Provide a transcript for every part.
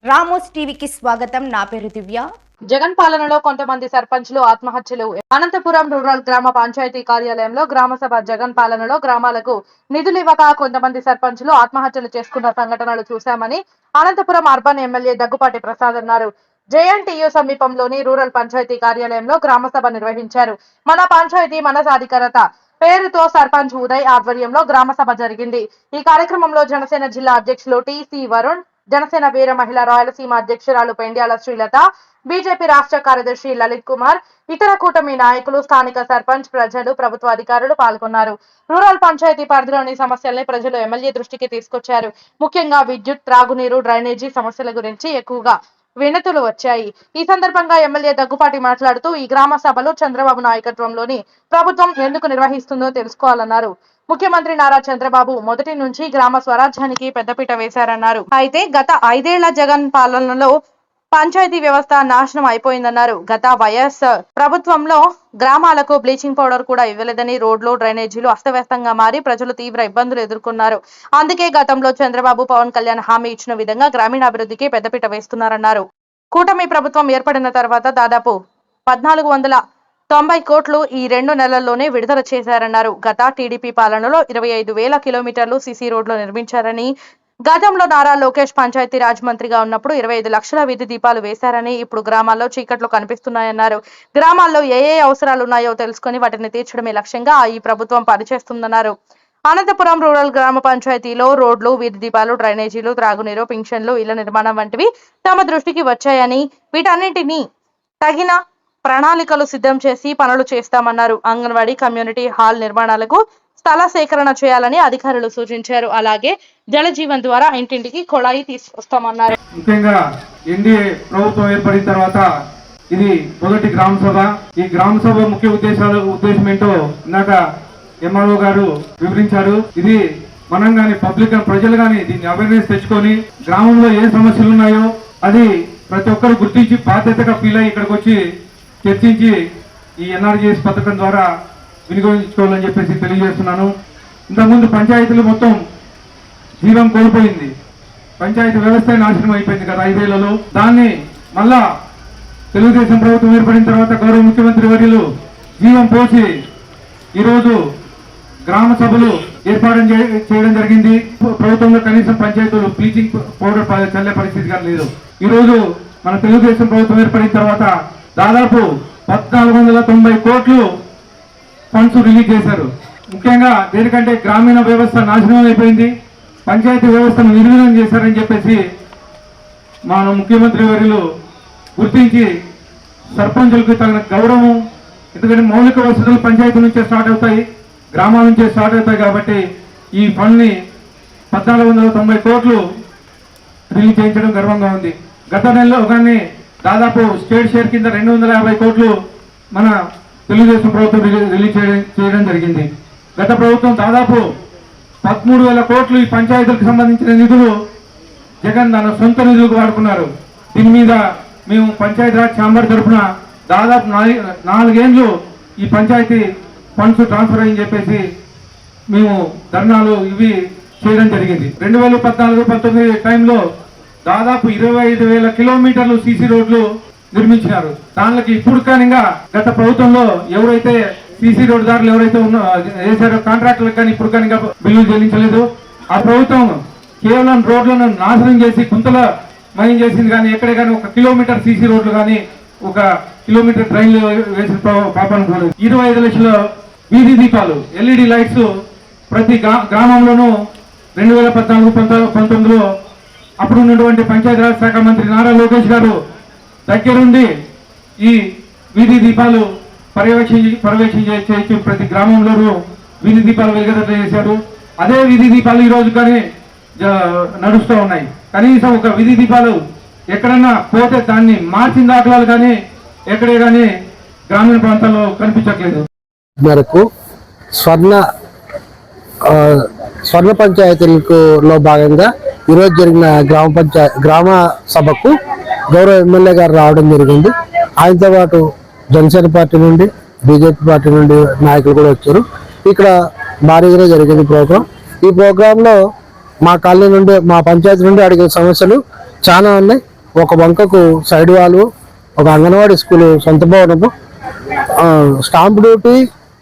Ramos టీవీకి స్వాగతం. నా పేరు దివ్య. జగన్ పాలనలో కొంతమంది సర్పంచ్లు ఆత్మహత్యలు. అనంతపురం రూరల్ గ్రామ పంచాయతీ కార్యాలయంలో గ్రామసభ. జగన్ పాలనలో గ్రామాలకు నిధులు ఇవ్వక కొంతమంది సర్పంచ్లు ఆత్మహత్యలు చేసుకున్న సంఘటనలు చూశామని అనంతపురం అర్బన్ ఎమ్మెల్యే దగ్గుపాటి ప్రసాద్ అన్నారు. జేఎన్టీయూ సమీపంలోని రూరల్ పంచాయతీ కార్యాలయంలో గ్రామసభ నిర్వహించారు. మన పంచాయతీ మన సాధికారత పేరుతో సర్పంచ్ ఉదయ్ ఆధ్వర్యంలో గ్రామసభ జరిగింది. ఈ కార్యక్రమంలో జనసేన జిల్లా అధ్యక్షులు టిసి వరుణ్, జనసేన వీర మహిళ రాయలసీమ అధ్యక్షురాలు పెండ్యాల శ్రీలత, బీజేపీ రాష్ట్ర కార్యదర్శి లలిత్ కుమార్, ఇతర కూటమి నాయకులు, స్థానిక సర్పంచ్, ప్రజలు, ప్రభుత్వ అధికారులు పాల్గొన్నారు. రూరల్ పంచాయతీ పరిధిలోని సమస్యల్ని ప్రజలు ఎమ్మెల్యే దృష్టికి తీసుకొచ్చారు. ముఖ్యంగా విద్యుత్, త్రాగునీరు, డ్రైనేజీ సమస్యల గురించి ఎక్కువగా వినతులు వచ్చాయి. ఈ సందర్భంగా ఎమ్మెల్యే దగ్గుపాటి మాట్లాడుతూ ఈ గ్రామ సభలో చంద్రబాబు నాయకత్వంలోని ప్రభుత్వం ఎందుకు నిర్వహిస్తుందో తెలుసుకోవాలన్నారు. ముఖ్యమంత్రి నారా చంద్రబాబు మొదటి నుంచి గ్రామ స్వరాజ్యానికి పెద్దపీట వేశారన్నారు. అయితే గత 5 ఏళ్ల జగన్ పాలనలో పంచాయతీ వ్యవస్థ నాశనం అయిపోయిందన్నారు. గత వైఎస్ ప్రభుత్వంలో గ్రామాలకు బ్లీచింగ్ పౌడర్ కూడా ఇవ్వలేదని, రోడ్లు, డ్రైనేజీలు అస్తవ్యస్తంగా మారి ప్రజలు తీవ్ర ఇబ్బందులు ఎదుర్కొన్నారు. అందుకే గతంలో చంద్రబాబు, పవన్ కళ్యాణ్ హామీ ఇచ్చిన విధంగా గ్రామీణాభివృద్ధికి పెద్దపీట వేస్తున్నారన్నారు. కూటమి ప్రభుత్వం ఏర్పడిన తర్వాత దాదాపు 1490 కోట్లు ఈ 2 నెలల్లోనే విడుదల చేశారన్నారు. గత టీడీపీ పాలనలో 25,000 కిలోమీటర్లు సీసీ రోడ్లు నిర్మించారని, గతంలో నారా లోకేష్ పంచాయతీరాజ్ మంత్రిగా ఉన్నప్పుడు 25 లక్షల వీధి దీపాలు వేశారని, ఇప్పుడు గ్రామాల్లో చీకట్లు కనిపిస్తున్నాయన్నారు. గ్రామాల్లో ఏ అవసరాలు ఉన్నాయో తెలుసుకుని వాటిని తీర్చడమే లక్ష్యంగా ఈ ప్రభుత్వం పనిచేస్తుందన్నారు. అనంతపురం రూరల్ గ్రామ పంచాయతీలో రోడ్లు, వీధి దీపాలు, డ్రైనేజీలు, త్రాగునీరు, పింఛన్లు, ఇళ్ల నిర్మాణం వంటివి తమ దృష్టికి వచ్చాయని, వీటన్నింటినీ తగిన ప్రణాళికలు సిద్ధం చేసి పనులు చేస్తామన్నారు. అంగన్వాడీ, కమ్యూనిటీ హాల్ నిర్మాణాలకు స్థల సేకరణ చేయాలని అధికారులు సూచించారు. అలాగే జల జీవన్ ద్వారా ఇంటింటికి కొళాయి తీసుకొస్తామన్నారు. ముఖ్యంగా ఎన్డీఏ ప్రభుత్వం ఏర్పడిన తర్వాత ఇది మొదటి గ్రామ సభ. ఈ గ్రామ సభ ముఖ్య ఉద్దేశం ఏంటో ఇందాక ఎంఆర్ఓ గారు వివరించారు. ఇది మనం గాని పబ్లిక్ ప్రజలు గాని దీన్ని అవేర్నెస్ తెచ్చుకొని గ్రామంలో ఏ సమస్యలు ఉన్నాయో అది ప్రతి ఒక్కరు గుర్తించి బాధ్యతగా ఫీల్ అయ్యి ఇక్కడికి వచ్చి చర్చించి ఈ ఎన్ఆర్జీఎస్ పథకం ద్వారా వినియోగించుకోవాలని చెప్పేసి తెలియజేస్తున్నాను. ఇంతకుముందు పంచాయతీలు మొత్తం జీవం కోల్పోయింది. పంచాయతీ వ్యవస్థ నాశనం అయిపోయింది గత 5 ఏళ్లలో. దాన్ని మళ్ళా తెలుగుదేశం ప్రభుత్వం ఏర్పడిన తర్వాత గౌరవ ముఖ్యమంత్రి వర్యులు జీవం పోసి ఈరోజు గ్రామ సభలు ఏర్పాటు చేయడం జరిగింది. ప్రభుత్వంలో కనీసం పంచాయతీలు బ్లీచింగ్ పౌడర్ చల్లే పరిస్థితి కానీ లేదు. ఈరోజు మన తెలుగుదేశం ప్రభుత్వం ఏర్పడిన తర్వాత దాదాపు 1490 కోట్లు ఫండ్స్ రిలీజ్ చేశారు. ముఖ్యంగా దేనికంటే గ్రామీణ వ్యవస్థ నాశనం అయిపోయింది, పంచాయతీ వ్యవస్థను నిర్వీర్యం చేశారని చెప్పేసి మన ముఖ్యమంత్రి వర్యులు గుర్తించి సర్పంచులకు తగిన గౌరవం, ఎందుకంటే మౌలిక వసతులు పంచాయతీ నుంచే స్టార్ట్ అవుతాయి, గ్రామాల నుంచే స్టార్ట్ అవుతాయి. కాబట్టి ఈ ఫండ్ని 1490 కోట్లు రిలీజ్ చేయించడం గర్వంగా ఉంది. గత నెలలో కానీ దాదాపు స్టేట్ షేర్ కింద 250 కోట్లు మన తెలుగుదేశం ప్రభుత్వం రిలీజ్ చేయడం జరిగింది. గత ప్రభుత్వం దాదాపు 13,000 కోట్లు ఈ పంచాయతీలకు సంబంధించిన నిధులు జగన్ తన సొంత నిధులకు వాడుకున్నారు. దీని మీద మేము పంచాయతీరాజ్ ఛాంబర్ తరఫున దాదాపు 4 ఏళ్ళు ఈ పంచాయతీ ఫండ్స్ ట్రాన్స్ఫర్ అయ్యని చెప్పేసి మేము ధర్నాలు ఇవి చేయడం జరిగింది. 2014-19 టైంలో దాదాపు 25,000 కిలోమీటర్లు సీసీ రోడ్లు నిర్మించినారు. దానికి ఇప్పుడు కానిగా గత ప్రభుత్వంలో ఎవరైతే సీసీ రోడ్ దారులు ఎవరైతే వేసారో కాంట్రాక్టర్లకు కానీ ఇప్పుడు కానిగా బిల్లులు చెల్లించలేదు. ఆ ప్రభుత్వం కేవలం రోడ్లను నాశనం చేసి గుంతల మయం చేసింది. కానీ ఎక్కడే కానీ 1 కిలోమీటర్ సీసీ రోడ్లు కానీ 1 కిలోమీటర్ ట్రైన్లు వేసిన పాపాలను కూడా 25 లక్షల వీధి దీపాలు ఎల్ఈడి లైట్స్ ప్రతి గ్రామంలోనూ 2014-19లో అప్పుడు ఉన్నటువంటి పంచాయతీరాజ్ శాఖ మంత్రి నారా లోకేష్ గారు దగ్గరుండి ఈ వీధి దీపాలు పర్యవేక్షణ చేసి ప్రతి గ్రామంలోనూ వీధి దీపాలు వెలుగుదల చేశారు. అదే వీధి దీపాలు ఈ రోజు కానీ నడుస్తూ ఉన్నాయి. కనీసం ఒక వీధి దీపాలు ఎక్కడన్నా పోతే దాన్ని మార్చిన దాఖలాలు కానీ ఎక్కడే కానీ గ్రామీణ ప్రాంతాల్లో కనిపించట్లేదు. మేరకు స్వర్ణ పంచాయతీలలో భాగంగా ఈరోజు జరిగిన గ్రామ సభకు గౌరవ ఎమ్మెల్యే గారు రావడం జరిగింది. ఆయనతో పాటు జనసేన పార్టీ నుండి, బీజేపీ పార్టీ నుండి నాయకులు కూడా వచ్చారు. ఇక్కడ భారీగా జరిగింది ప్రోగ్రాం. ఈ ప్రోగ్రాంలో మా కాలనీ నుండి, మా పంచాయతీ నుండి అడిగిన సమస్యలు చాలా ఉన్నాయి. ఒక వంకకు సైడ్ వాల్, ఒక అంగన్వాడీ స్కూల్ సొంత భవనము, స్టాంప్ డ్యూటీ,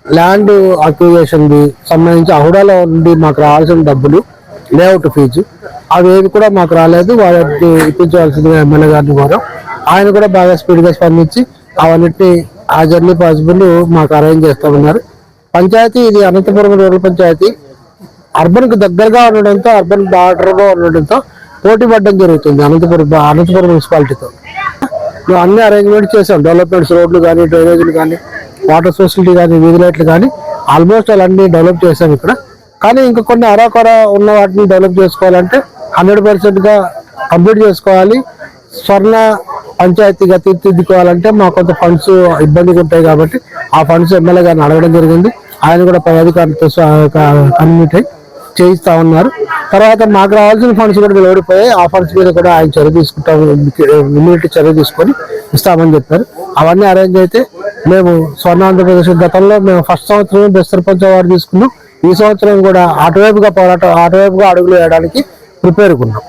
ల్యాండ్ అక్విజిషన్ సంబంధించి అహుడాలో నుండి మాకు రావాల్సిన డబ్బులు, లేఅవుట్ ఫీజు అవేవి కూడా మాకు రాలేదు. వాటిని ఇప్పించవలసిందిగా ఎమ్మెల్యే గారిని కోరాం. ఆయన కూడా బాగా స్పీడ్గా స్పందించి అవన్నిటిని ఆ జర్నీ పాసిబుల్ మాకు అరేంజ్ చేస్తామన్నారు. పంచాయతీ ఇది అనంతపురం రూరల్ పంచాయతీ అర్బన్కి దగ్గరగా ఉండడంతో, అర్బన్ బార్డర్గా ఉండడంతో పోటీ పడడం జరుగుతుంది అనంతపురం మున్సిపాలిటీతో. మేము అన్ని అరేంజ్మెంట్ చేసాం. డెవలప్మెంట్స్, రోడ్లు కానీ, డ్రైనేజీలు కానీ, వాటర్ ఫెసిలిటీ కానీ, వీధి లైట్లు కానీ ఆల్మోస్ట్ అన్నీ డెవలప్ చేసాం ఇక్కడ. కానీ ఇంకా కొన్ని అరాకొర ఉన్న వాటిని డెవలప్ చేసుకోవాలంటే 100%గా కంప్లీట్ చేసుకోవాలి. స్వర్ణ పంచాయతీగా తీర్చిదిద్దుకోవాలంటే మాకు కొంత ఫండ్స్ ఇబ్బందిగా ఉంటాయి కాబట్టి ఆ ఫండ్స్ ఎమ్మెల్యే గారిని అడగడం జరిగింది. ఆయన కూడా పై అధికారులతో కమ్యూనిట్ అయి చేయిస్తా ఉన్నారు. తర్వాత మాకు రావాల్సిన ఫండ్స్ కూడా ఓడిపోయాయి. ఆ ఫండ్స్ మీద కూడా ఆయన చర్య తీసుకుంటాము, ఇమ్యూనిటీ చర్య తీసుకొని ఇస్తామని చెప్పారు. అవన్నీ అరేంజ్ అయితే మేము స్వర్ణ ఆంధ్రప్రదేశ్ గతంలో మేము ఫస్ట్ సంవత్సరం బెస్ట్ సర్పంచ్ అవార్డు తీసుకున్నాం. ఈ సంవత్సరం కూడా అటువైపుగా అడుగులు వేయడానికి ప్రిపేర్గా ఉన్నాం.